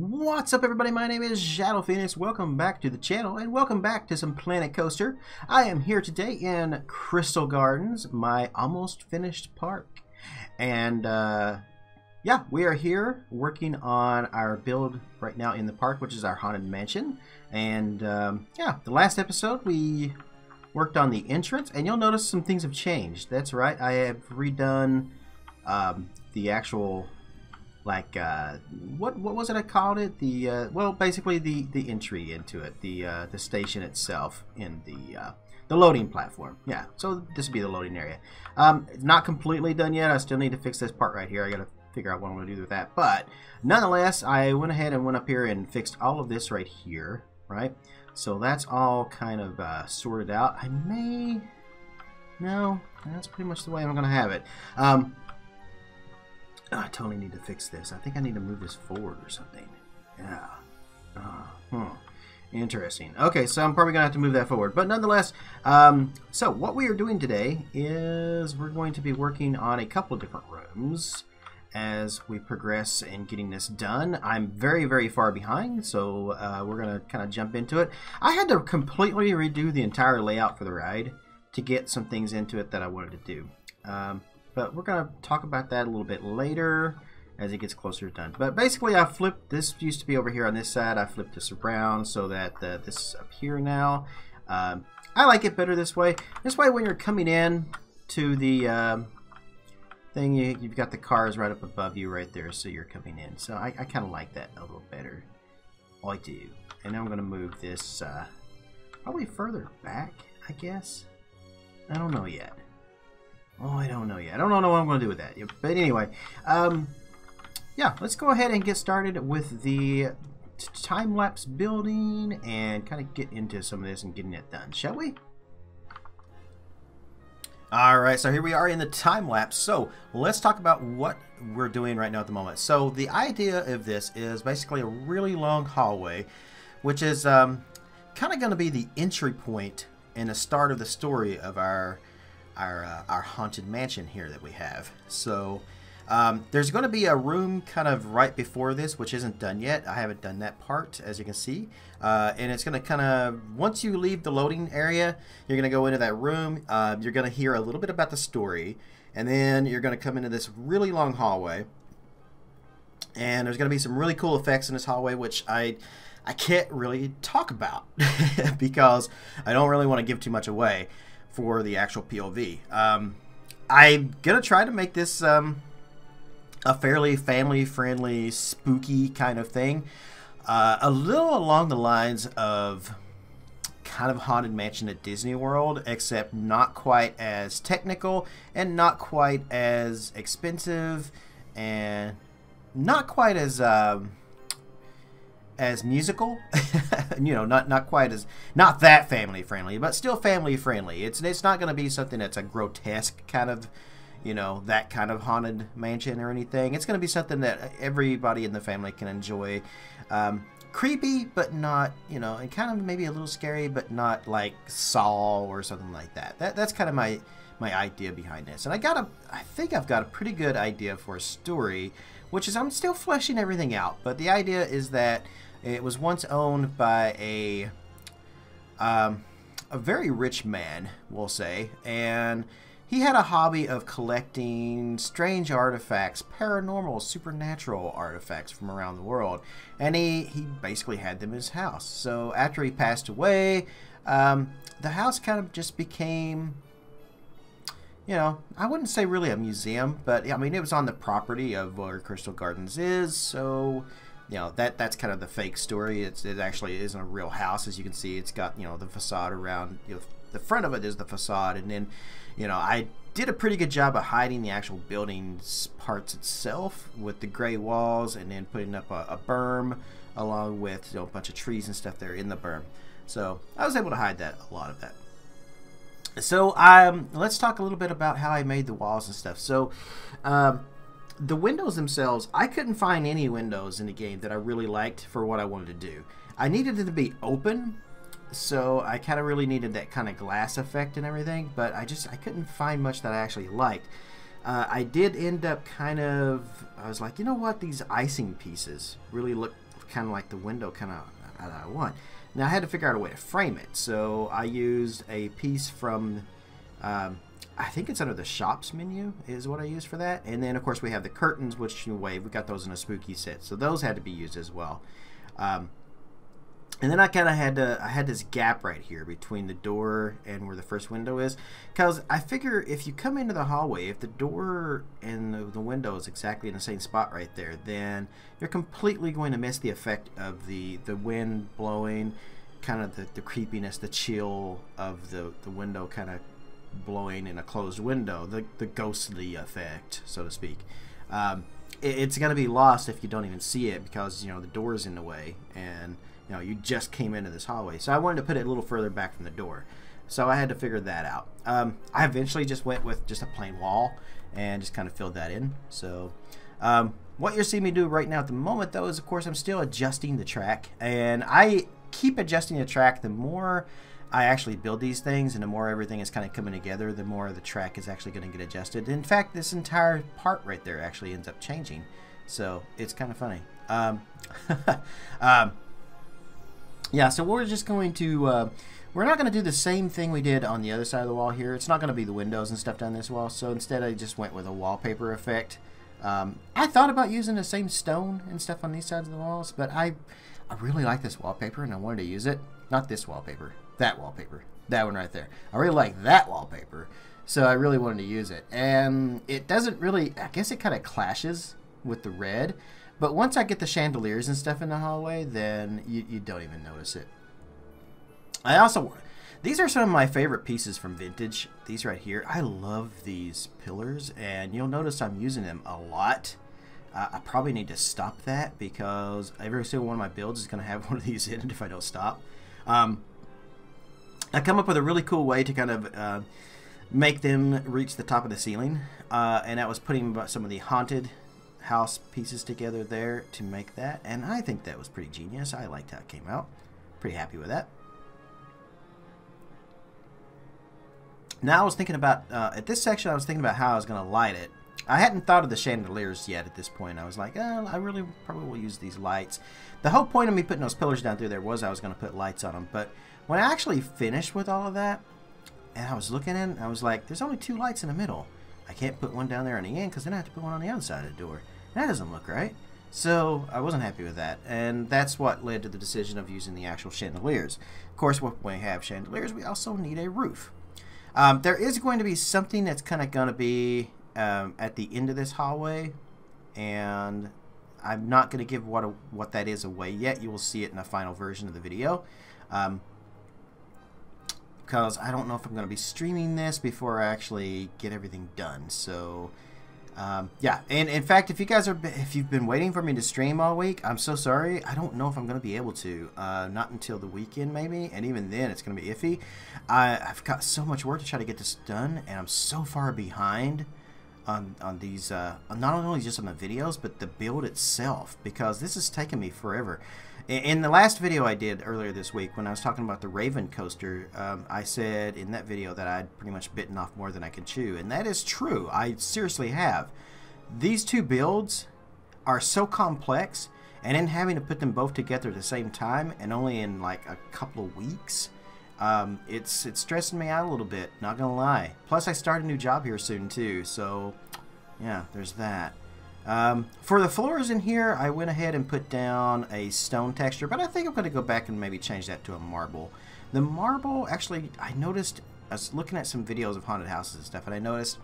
What's up, everybody? My name is Shadow Phoenix. Welcome back to the channel and welcome back to some Planet Coaster. I am here today in Crystal Gardens, my almost finished park. And yeah, we are here working on our build right now in the park, which is our Haunted Mansion. And yeah, the last episode we worked on the entrance, and you'll notice some things have changed. That's right, I have redone the actual, like, what was it I called it? The well, basically the entry into it, the station itself in the loading platform. Yeah, so this would be the loading area. Not completely done yet. I still need to fix this part right here. I gotta figure out what I'm gonna do with that. But nonetheless, I went ahead and went up here and fixed all of this right here, right? So that's all kind of sorted out. No, that's pretty much the way I'm gonna have it. I totally need to fix this. I think I need to move this forward or something. Yeah. Interesting. Okay, so I'm probably going to have to move that forward. But nonetheless, so what we are doing today is we're going to be working on a couple of different rooms as we progress in getting this done. I'm very, very far behind, so we're going to kind of jump into it. I had to completely redo the entire layout for the ride to get some things into it that I wanted to do. But we're going to talk about that a little bit later as it gets closer to done. But basically, I flipped, this used to be over here on this side. I flipped this around so that this is up here now. I like it better this way. This way, when you're coming in to the thing, you've got the cars right up above you right there, so you're coming in. So I kind of like that a little better. I do. And then I'm going to move this probably further back, I guess. I don't know yet. Oh, I don't know yet. I don't know what I'm going to do with that. But anyway, yeah, let's go ahead and get started with the time-lapse building and kind of get into some of this and getting it done, shall we? Alright, so here we are in the time-lapse. So let's talk about what we're doing right now at the moment. So the idea of this is basically a really long hallway, which is kind of going to be the entry point and the start of the story of our Haunted Mansion here that we have. So there's going to be a room kind of right before this, which isn't done yet. I haven't done that part, as you can see. And it's going to kind of, once you leave the loading area, you're going to go into that room. You're going to hear a little bit about the story. And then you're going to come into this really long hallway. And there's going to be some really cool effects in this hallway, which I can't really talk about because I don't really want to give too much away for the actual POV. I'm gonna try to make this a fairly family-friendly, spooky kind of thing. A little along the lines of kind of Haunted Mansion at Disney World, except not quite as technical and not quite as expensive and not quite as musical. You know, not quite as, not that family friendly, but still family friendly. It's not going to be something that's a grotesque kind of, you know, that kind of Haunted Mansion or anything. It's going to be something that everybody in the family can enjoy. Creepy, but not, you know, and kind of maybe a little scary, but not like Saw or something like that. That's kind of my idea behind this. And I think I've got a pretty good idea for a story, which is, I'm still fleshing everything out. But the idea is that it was once owned by a very rich man, we'll say, and he had a hobby of collecting strange artifacts, paranormal, supernatural artifacts from around the world, and he basically had them in his house. So after he passed away, the house kind of just became, you know, I wouldn't say really a museum, but I mean, it was on the property of where Crystal Gardens is, so you know, that's kind of the fake story. It actually isn't a real house. As you can see, it's got, you know, the facade around, you know, the front of it is the facade, and then, you know, I did a pretty good job of hiding the actual building's parts itself with the gray walls, and then putting up a berm along with, you know, a bunch of trees and stuff there in the berm. So I was able to hide a lot of that. So let's talk a little bit about how I made the walls and stuff. So the windows themselves, I couldn't find any windows in the game that I really liked for what I wanted to do. I needed it to be open, so I kind of really needed that kind of glass effect and everything, but I couldn't find much that I actually liked. I did end up I was like, you know what, these icing pieces really look kind of like the window kind of that I want. Now I had to figure out a way to frame it, so I used a piece from I think it's under the shops menu is what I used for that. And then of course we have the curtains, which you wave. We got those in a spooky set, so those had to be used as well. And then I kind of had this gap right here between the door and where the first window is, because I figure if you come into the hallway, if the door and the window is exactly in the same spot right there, then you're completely going to miss the effect of the wind blowing, kind of the creepiness, the chill of the window kind of blowing in a closed window, the ghostly effect, so to speak. It's going to be lost if you don't even see it, because the door is in the way, and you just came into this hallway. So I wanted to put it a little further back from the door, so I had to figure that out. I eventually just went with just a plain wall and just kind of filled that in. So what you're seeing me do right now at the moment, though, is of course I'm still adjusting the track, and I keep adjusting the track the more I actually build these things, and the more everything is kind of coming together, the more the track is actually going to get adjusted. In fact, this entire part right there actually ends up changing, so it's kind of funny. Yeah, so we're just going to we're not going to do the same thing we did on the other side of the wall here. It's not going to be the windows and stuff down this wall, so instead I just went with a wallpaper effect. I thought about using the same stone and stuff on these sides of the walls, but I really like this wallpaper and I wanted to use it. Not this wallpaper. That wallpaper. That one right there. I really like that wallpaper, so I really wanted to use it. And it doesn't really, I guess it kind of clashes with the red, but once I get the chandeliers and stuff in the hallway, then you don't even notice it. These are some of my favorite pieces from Vintage. These right here. I love these pillars, and you'll notice I'm using them a lot. I probably need to stop that, because every single one of my builds is going to have one of these in it if I don't stop. I come up with a really cool way to kind of make them reach the top of the ceiling, and that was putting some of the haunted house pieces together there to make that, and I think that was pretty genius. I liked how it came out. Pretty happy with that. Now I was thinking about, at this section I was thinking about how I was going to light it. I hadn't thought of the chandeliers yet at this point. I was like, I really probably will use these lights. The whole point of me putting those pillars down through there was I was going to put lights on them, but when I actually finished with all of that, and I was looking at it, I was like, there's only 2 lights in the middle. I can't put one down there on the end, because then I have to put one on the other side of the door. That doesn't look right. So I wasn't happy with that, and that's what led to the decision of using the actual chandeliers. Of course, when we have chandeliers, we also need a roof. There is going to be something that's kind of going to be at the end of this hallway, and I'm not going to give what that is away yet. You will see it in the final version of the video, because I don't know if I'm going to be streaming this before I actually get everything done. So yeah, and in fact, if you've been waiting for me to stream all week, I'm so sorry. I don't know if I'm going to be able to. Not until the weekend maybe, and even then it's going to be iffy. I've got so much work to try to get this done, and I'm so far behind on these, not only just on the videos, but the build itself, because this has taken me forever. In the last video I did earlier this week, when I was talking about the Raven coaster, I said in that video that I'd pretty much bitten off more than I could chew, and that is true. I seriously have. These 2 builds are so complex, and in having to put them both together at the same time, and only in like a couple of weeks, it's stressing me out a little bit, not gonna lie. Plus I start a new job here soon too, so yeah, there's that. For the floors in here, I went ahead and put down a stone texture, but I think I'm going to go back and maybe change that to a marble. The marble, actually, I noticed, I was looking at some videos of haunted houses and stuff, and I noticed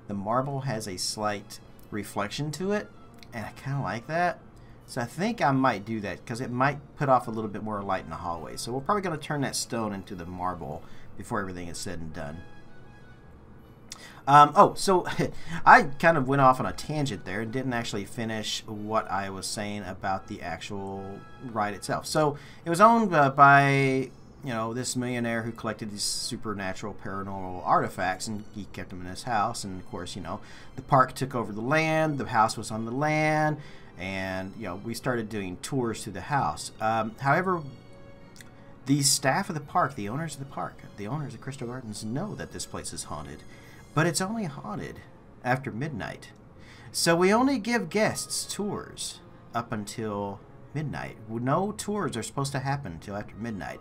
the marble has a slight reflection to it, and I kind of like that. So I think I might do that, because it might put off a little bit more light in the hallway. So we're probably going to turn that stone into the marble before everything is said and done. So I kind of went off on a tangent there and didn't actually finish what I was saying about the actual ride itself. So it was owned by, this millionaire who collected these supernatural paranormal artifacts, and he kept them in his house. And of course, the park took over the land, the house was on the land, and we started doing tours through the house. However, the staff of the park, the owners of the park, the owners of Crystal Gardens, know that this place is haunted. But it's only haunted after midnight. So we only give guests tours up until midnight. No tours are supposed to happen until after midnight.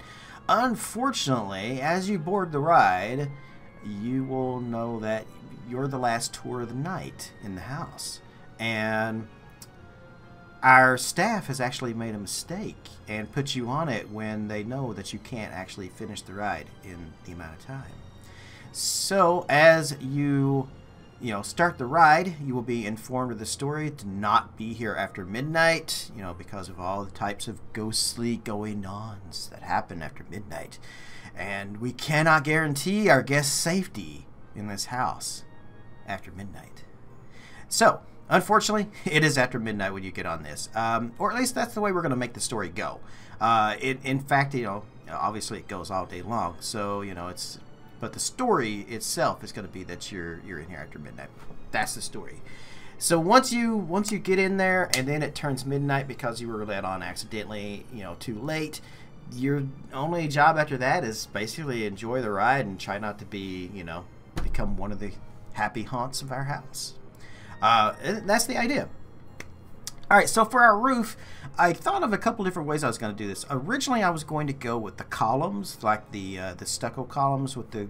Unfortunately, as you board the ride, you will know that you're the last tour of the night in the house. And our staff has actually made a mistake and put you on it when they know that you can't actually finish the ride in the amount of time. So as you start the ride, you will be informed of the story to not be here after midnight, because of all the types of ghostly going-ons that happen after midnight. And we cannot guarantee our guests' safety in this house after midnight. So, unfortunately, it is after midnight when you get on this. Or at least that's the way we're going to make the story go. In fact, obviously it goes all day long. So, but the story itself is going to be that you're in here after midnight. That's the story. So once you get in there and then it turns midnight because you were let on accidentally, too late, your only job after that is basically enjoy the ride and try not to be, become one of the happy haunts of our house. That's the idea. All right, so for our roof, I thought of a couple different ways I was going to do this. Originally, I was going to go with the columns, like the stucco columns with the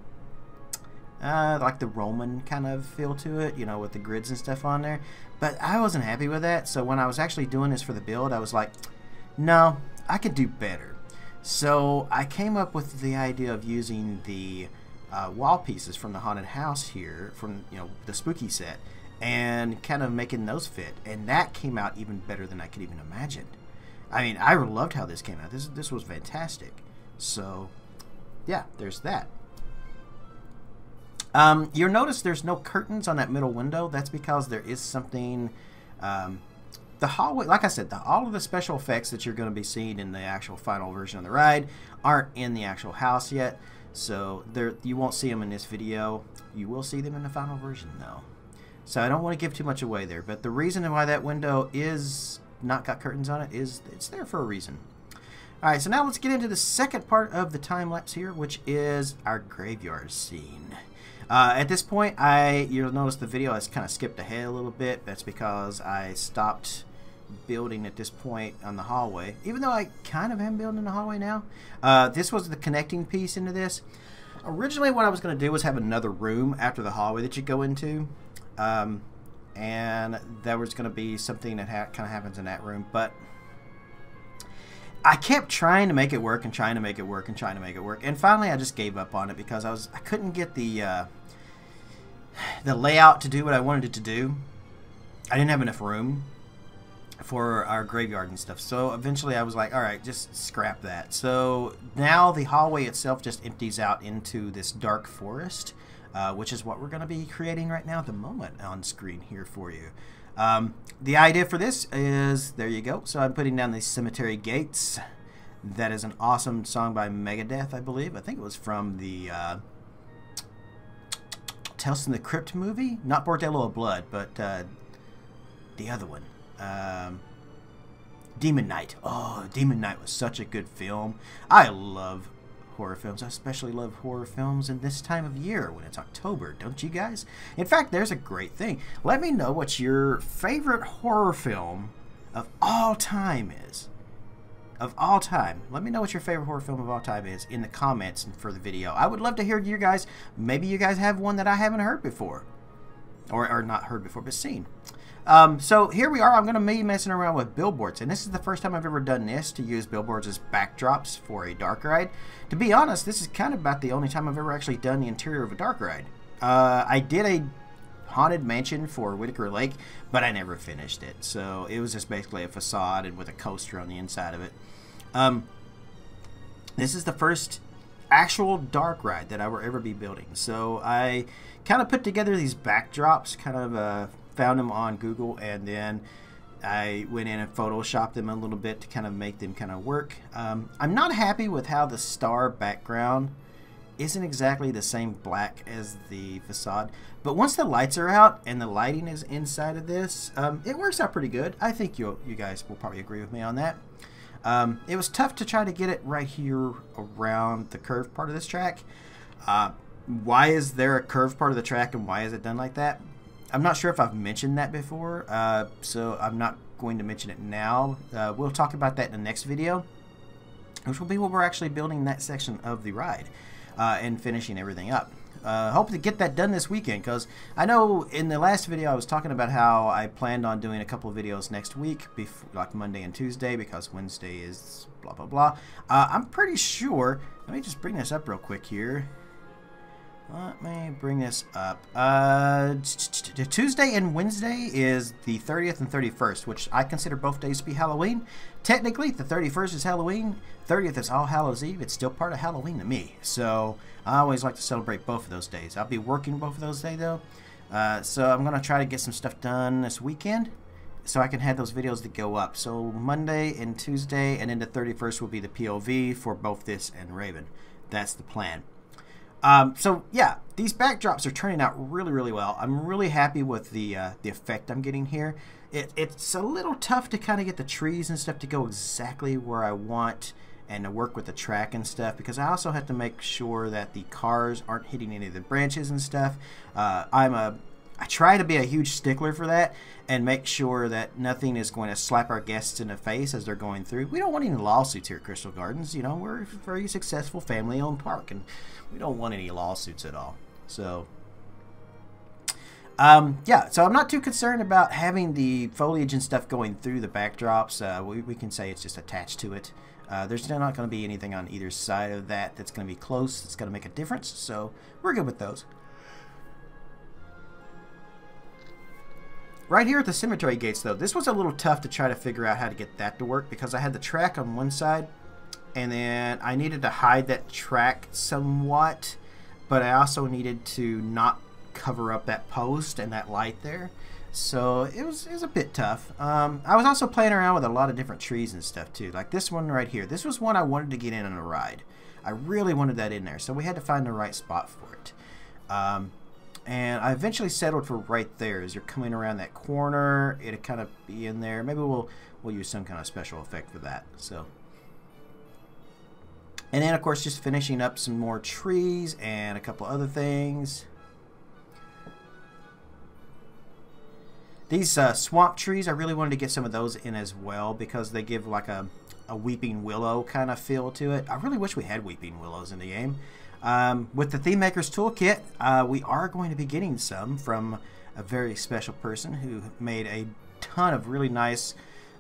like the Roman kind of feel to it, with the grids and stuff on there. But I wasn't happy with that, so when I was actually doing this for the build, I was like, no, I could do better. So I came up with the idea of using the wall pieces from the haunted house here, from the spooky set, and kind of making those fit, and that came out even better than I could even imagine. I mean, I loved how this came out. This was fantastic. So, yeah, there's that. You'll notice there's no curtains on that middle window. That's because there is something. The hallway, like I said, all of the special effects that you're going to be seeing in the actual final version of the ride aren't in the actual house yet. So you won't see them in this video. You will see them in the final version, though. So I don't want to give too much away there, but the reason why that window is not got curtains on it is it's there for a reason. Alright, so now let's get into the second part of the time-lapse here, which is our graveyard scene. At this point, you'll notice the video has kind of skipped ahead a little bit. That's because I stopped building at this point on the hallway, even though I kind of am building in the hallway now. This was the connecting piece into this. Originally, what I was going to do was have another room after the hallway that you go into. And there was going to be something that kind of happens in that room, but I kept trying to make it work and trying to make it work and trying to make it work, and finally I just gave up on it because I couldn't get the layout to do what I wanted it to do. I didn't have enough room for our graveyard and stuff, so eventually I was like, all right, just scrap that. So now the hallway itself just empties out into this dark forest. Which is what we're going to be creating right now at the moment on screen here for you. The idea for this is, there you go. So I'm putting down these cemetery gates. That is an awesome song by Megadeth, I believe. I think it was from the Tales from the Crypt movie. Not Bordello of Blood, but the other one. Demon Knight. Oh, Demon Knight was such a good film. I love horror films. I especially love horror films in this time of year when it's October, don't you guys? In fact, there's a great thing. Let me know what your favorite horror film of all time is. Of all time. Let me know what your favorite horror film of all time is in the comments for the video. I would love to hear you guys. Maybe you guys have one that I haven't heard before. Or not heard before, but seen. So here we are. I'm going to be messing around with billboards, and this is the first time I've ever done this, to use billboards as backdrops for a dark ride. To be honest, this is kind of about the only time I've ever actually done the interior of a dark ride. I did a haunted mansion for Whitaker Lake, but I never finished it, so it was just basically a facade and with a coaster on the inside of it. This is the first actual dark ride that I will ever be building, so I kind of put together these backdrops, kind of found them on Google, and then I went in and photoshopped them a little bit to kind of make them kind of work. I'm not happy with how the star background isn't exactly the same black as the facade, but once the lights are out and the lighting is inside of this, it works out pretty good. I think you guys will probably agree with me on that. It was tough to try to get it right here around the curved part of this track. Why is there a curved part of the track, and why is it done like that? I'm not sure if I've mentioned that before, so I'm not going to mention it now. We'll talk about that in the next video, which will be when we're actually building that section of the ride and finishing everything up. Hope to get that done this weekend, because I know in the last video I was talking about how I planned on doing a couple of videos next week, like Monday and Tuesday, because Wednesday is blah blah blah. I'm pretty sure, let me just bring this up real quick here. Let me bring this up. Tuesday and Wednesday is the 30th and 31st, which I consider both days to be Halloween. Technically, the 31st is Halloween. 30th is All Hallows Eve. It's still part of Halloween to me. So I always like to celebrate both of those days. I'll be working both of those days, though. So I'm going to try to get some stuff done this weekend so I can have those videos that go up. So Monday and Tuesday, and then the 31st will be the POV for both this and Raven. That's the plan. So yeah, these backdrops are turning out really, really well. I'm really happy with the effect I'm getting here. It's a little tough to kind of get the trees and stuff to go exactly where I want and to work with the track and stuff, because I also have to make sure that the cars aren't hitting any of the branches and stuff. I try to be a huge stickler for that and make sure that nothing is going to slap our guests in the face as they're going through. We don't want any lawsuits here at Crystal Gardens. You know, we're a very successful family-owned park, and we don't want any lawsuits at all. So, yeah, so I'm not too concerned about having the foliage and stuff going through the backdrops. We can say it's just attached to it. There's still not going to be anything on either side of that that's going to be close. It's going to make a difference, so we're good with those. Right here at the cemetery gates, though, this was a little tough to try to figure out how to get that to work, because I had the track on one side, and then I needed to hide that track somewhat, but I also needed to not cover up that post and that light there. So it was a bit tough. I was also playing around with a lot of different trees and stuff too. Like this one right here. This was one I wanted to get in on a ride. I really wanted that in there, so we had to find the right spot for it. And I eventually settled for right there. As you're coming around that corner, it'll kind of be in there. Maybe we'll use some kind of special effect for that. So, and then of course just finishing up some more trees and a couple other things. These swamp trees, I really wanted to get some of those in as well, because they give like a weeping willow kind of feel to it. I really wish we had weeping willows in the game. With the Theme Maker's Toolkit, we are going to be getting some from a very special person who made a ton of really nice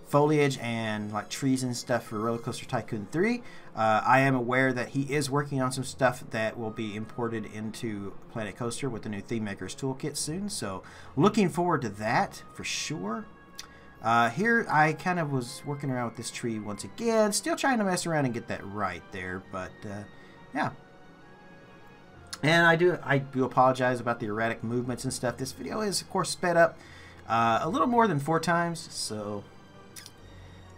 foliage and like trees and stuff for Roller Coaster Tycoon 3. I am aware that he is working on some stuff that will be imported into Planet Coaster with the new Theme Maker's Toolkit soon, so looking forward to that for sure. Here I kind of was working around with this tree once again, still trying to mess around and get that right there, but yeah. And I do apologize about the erratic movements and stuff. This video is, of course, sped up a little more than 4 times. So,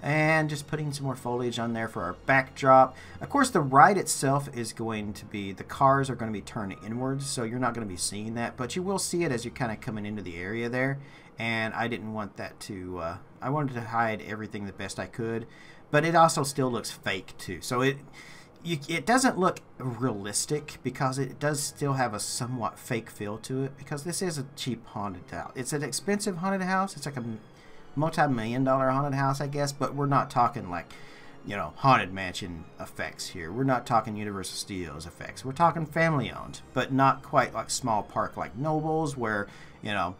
and just putting some more foliage on there for our backdrop. Of course, the ride itself is going to be, the cars are going to be turned inwards, so you're not going to be seeing that. But you will see it as you're kind of coming into the area there. And I didn't want that to, I wanted to hide everything the best I could. But it also still looks fake, too. So it doesn't look realistic, because it does still have a somewhat fake feel to it, because this is a cheap haunted house. It's an expensive haunted house. It's like a multi-million-dollar haunted house, I guess, but we're not talking like, you know, Haunted Mansion effects here. We're not talking Universal Studios effects. We're talking family-owned, but not quite like small park like Nobles, where, you know,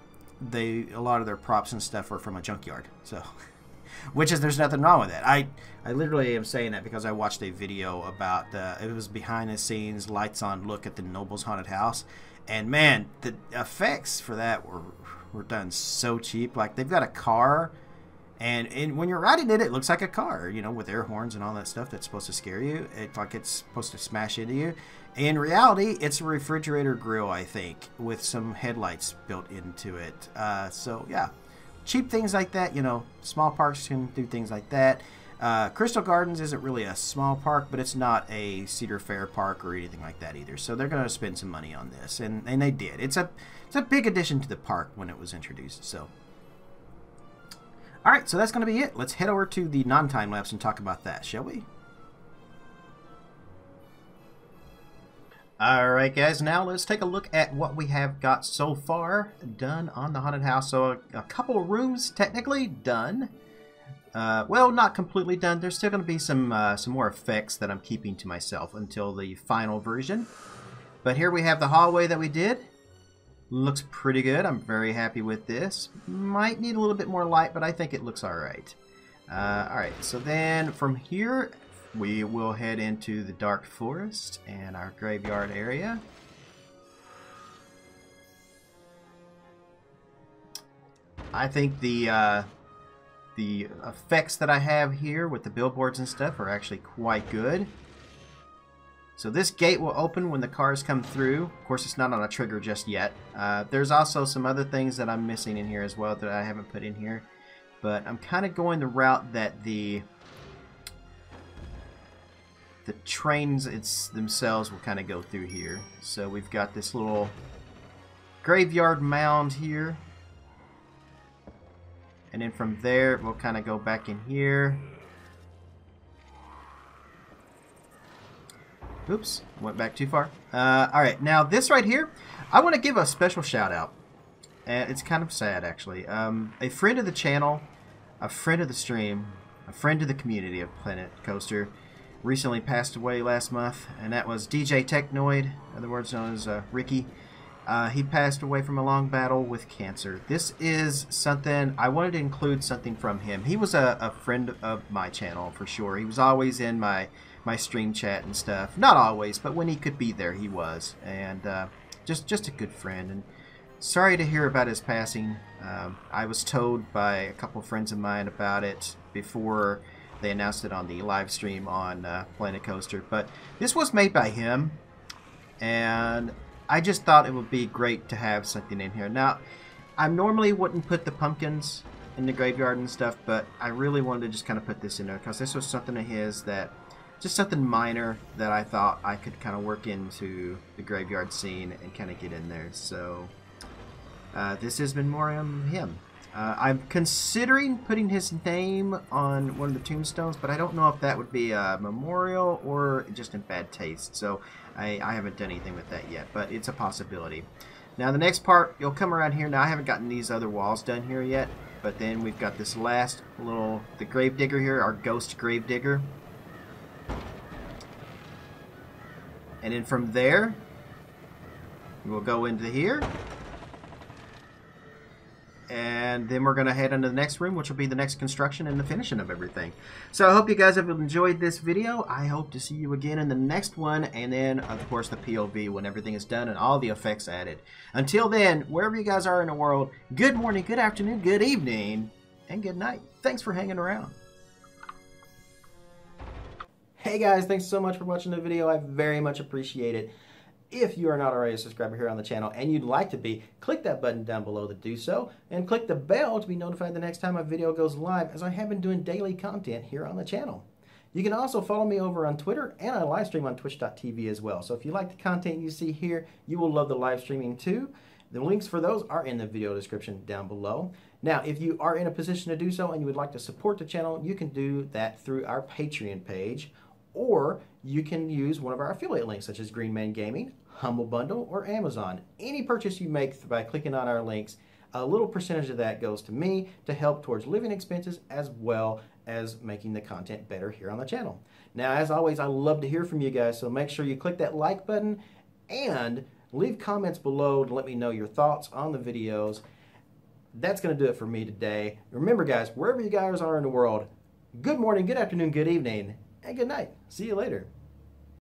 a lot of their props and stuff are from a junkyard. So, which is, there's nothing wrong with that. I literally am saying that because I watched a video about it was behind the scenes lights on look at the Nobles haunted house, and man, the effects for that were done so cheap. Like, they've got a car, and when you're riding it, it looks like a car, you know, with air horns and all that stuff that's supposed to scare you. It's like it's supposed to smash into you. In reality, it's a refrigerator grill, I think, with some headlights built into it. So yeah, cheap things like that, you know, small parks can do things like that. Crystal Gardens isn't really a small park, but it's not a Cedar Fair park or anything like that either. So they're going to spend some money on this, and they did. It's a big addition to the park when it was introduced. So, all right, so that's going to be it. Let's head over to the non-time lapse and talk about that, shall we? Alright guys, now let's take a look at what we have got so far done on the haunted house. So a couple of rooms technically done. Well, not completely done. There's still going to be some more effects that I'm keeping to myself until the final version. But here we have the hallway that we did. Looks pretty good. I'm very happy with this. Might need a little bit more light, but I think it looks alright. Alright, so then from here we will head into the dark forest and our graveyard area. I think the effects that I have here with the billboards and stuff are actually quite good. So this gate will open when the cars come through. Of course, it's not on a trigger just yet. There's also some other things that I'm missing in here as well that I haven't put in here. But I'm kind of going the route that the trains themselves will kind of go through here. So we've got this little graveyard mound here. And then from there, we'll kind of go back in here. Oops, went back too far. Alright, now this right here, I want to give a special shout out. And it's kind of sad, actually. A friend of the channel, a friend of the stream, a friend of the community of Planet Coaster, recently passed away last month, and that was DJ Technoid, otherwise known as Ricky. He passed away from a long battle with cancer. This is something, I wanted to include something from him. He was a friend of my channel, for sure. He was always in my stream chat and stuff. Not always, but when he could be there, he was. And just a good friend. And sorry to hear about his passing. I was told by a couple friends of mine about it before they announced it on the live stream on Planet Coaster. But this was made by him, and I just thought it would be great to have something in here. Now, I normally wouldn't put the pumpkins in the graveyard and stuff, but I really wanted to just kind of put this in there because this was something of his that, just something minor that I thought I could kind of work into the graveyard scene and kind of get in there. So this is in memoriam of him. I'm considering putting his name on one of the tombstones, but I don't know if that would be a memorial or just in bad taste. So I haven't done anything with that yet, but it's a possibility. Now the next part, you'll come around here. Now I haven't gotten these other walls done here yet, but then we've got this last little, the gravedigger here, our ghost gravedigger. And then from there, we'll go into here. And then we're going to head into the next room, which will be the next construction and the finishing of everything. So I hope you guys have enjoyed this video. I hope to see you again in the next one. And then, of course, the POV when everything is done and all the effects added. Until then, wherever you guys are in the world, good morning, good afternoon, good evening, and good night. Thanks for hanging around. Hey guys, thanks so much for watching the video. I very much appreciate it. If you are not already a subscriber here on the channel and you'd like to be, click that button down below to do so, and click the bell to be notified the next time a video goes live, as I have been doing daily content here on the channel. You can also follow me over on Twitter, and I live stream on twitch.tv as well. So if you like the content you see here, you will love the live streaming too. The links for those are in the video description down below. Now, if you are in a position to do so and you would like to support the channel, you can do that through our Patreon page, or you can use one of our affiliate links, such as Greenman Gaming, Humble Bundle, or Amazon. Any purchase you make by clicking on our links, a little percentage of that goes to me to help towards living expenses as well as making the content better here on the channel. Now, as always, I love to hear from you guys, so make sure you click that like button and leave comments below to let me know your thoughts on the videos. That's going to do it for me today. Remember, guys, wherever you guys are in the world, good morning, good afternoon, good evening, and good night. See you later.